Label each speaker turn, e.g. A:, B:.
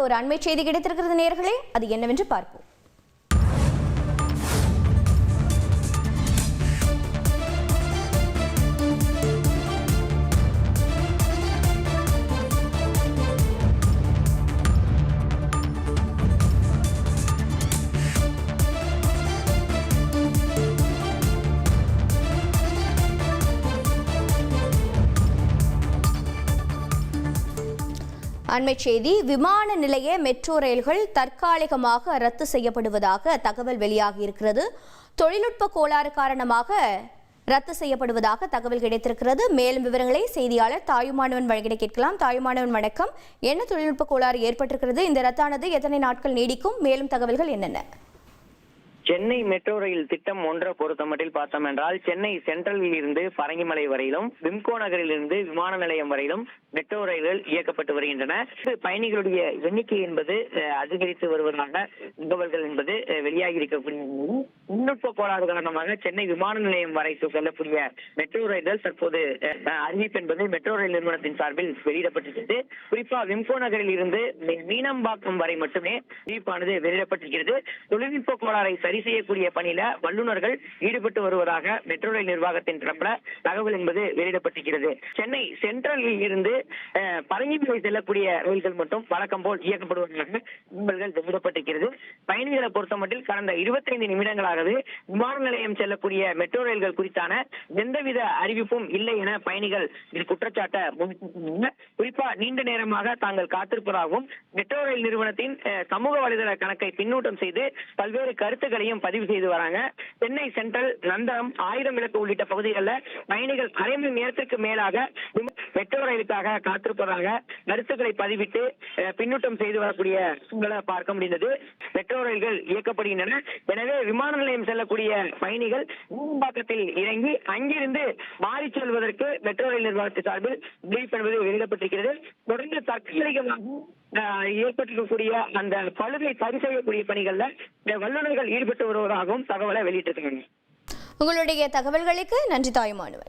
A: ஒரு அண்மை செய்தி கிடைத்திருக்கிறது நேயர்களே, அது என்னவென்று பார்ப்போம். அண்மை செய்தி: விமான நிலைய மெட்ரோ ரயில்கள் தற்காலிகமாக ரத்து செய்யப்படுவதாக தகவல் வெளியாகியிருக்கிறது. தொழில்நுட்ப கோளாறு காரணமாக ரத்து செய்யப்படுவதாக தகவல் கிடைத்திருக்கிறது. மேலும் விவரங்களை செய்தியாளர் தாயுமானவன் வழங்கிட கேட்கலாம். தாயுமானவன் வணக்கம். என்ன தொழில்நுட்ப கோளாறு ஏற்பட்டிருக்கிறது? இந்த ரத்தானது எத்தனை நாட்கள் நீடிக்கும்? மேலும் தகவல்கள் என்னென்ன?
B: சென்னை மெட்ரோ ரயில் திட்டம் ஒன்றை பொறுத்தமட்டில் பார்த்தோம் என்றால், சென்னை சென்ட்ரலில் இருந்து பரங்கிமலை வரையிலும், விம்கோ நகரில் இருந்து விமான நிலையம் வரையிலும் மெட்ரோ ரயில்கள் இயக்கப்பட்டு வருகின்றன. பயணிகளுடைய எண்ணிக்கை என்பது அதிகரித்து வருவதாக தகவல்கள் என்பது வெளியாகி இருக்கக்கூடிய தொழில்நுட்ப கோளாறு காரணமாக சென்னை விமான நிலையம் வரை செல்லக்கூடிய மெட்ரோ ரயில்கள் தற்போது அறிவிப்பு என்பது மெட்ரோ ரயில் நிறுவனத்தின் சார்பில் வெளியிடப்பட்டிருக்கிறது. குறிப்பா விம்கோ நகரில் இருந்து மீனம்பாக்கம் வரை மட்டுமே அறிவிப்பானது வெளியிடப்பட்டிருக்கிறது. தொழில்நுட்ப கோளாறை சரி செய்யக்கூடிய பணியில வல்லுநர்கள் ஈடுபட்டு வருவதாக மெட்ரோ ரயில் நிர்வாகத்தின் தரப்புல தகவல் என்பது வெளியிடப்பட்டிருக்கிறது. சென்னை சென்ட்ரலில் இருந்து பரங்கிமலை செல்லக்கூடிய ரயில்கள் மட்டும் வழக்கம் போல் இயக்கப்படுவதாக தகவல்கள் வெளியிடப்பட்டிருக்கிறது. பயணிகளை பொறுத்தமட்டில் கடந்த 25 நிமிடங்களாகவே விமான நிலையம் செல்லக்கூடிய மெட்ரோ ரயில்கள் குறித்தான எந்தவித அறிவிப்பும் இல்லை என பயணிகள் குற்றச்சாட்ட குறிப்பா நீண்ட நேரமாக தாங்கள் காத்திருப்பதாகவும் மெட்ரோ ரயில் நிறுவனத்தின் சமூக வலைதள கணக்கை பின்னூட்டம் செய்து பல்வேறு கருத்துக்களை பதிவு செய்து வராங்க. சென்னை சென்ட்ரல், நந்தனம், ஆயிரம் விளக்கு உள்ளிட்ட பகுதிகளில் பயணிகள் அரை மணி நேரத்திற்கு மேலாக மெட்ரோ ரயிலுக்காக காத்திருப்பதாக கருத்துக்களை பதிவிட்டு பின்னூட்டம் செய்து வரக்கூடிய சூழலை பார்க்க முடிந்தது. மெட்ரோ ரயில்கள் இயக்கப்படுகின்றன. எனவே விமான நிலையம் செல்லக்கூடிய பயணிகள் மீனம்பாக்கத்தில் இறங்கி அங்கிருந்து மாறி செல்வதற்கு மெட்ரோ ரயில் நிர்வாகத்தின் சார்பில் விழிப்புணர்வு வெளியிடப்பட்டிருக்கிறது. தொடர்ந்து தற்காலிகமாக ஏற்பட்டிருக்கக்கூடிய அந்த பழுதை சரி செய்யக்கூடிய பணிகள்ல வல்லுநர்கள் ஈடுபட்டு வருவதாகவும் தகவலை வெளியிட்டிருக்காங்க.
A: உங்களுடைய தகவல்களுக்கு நன்றி தாயுமானவன்.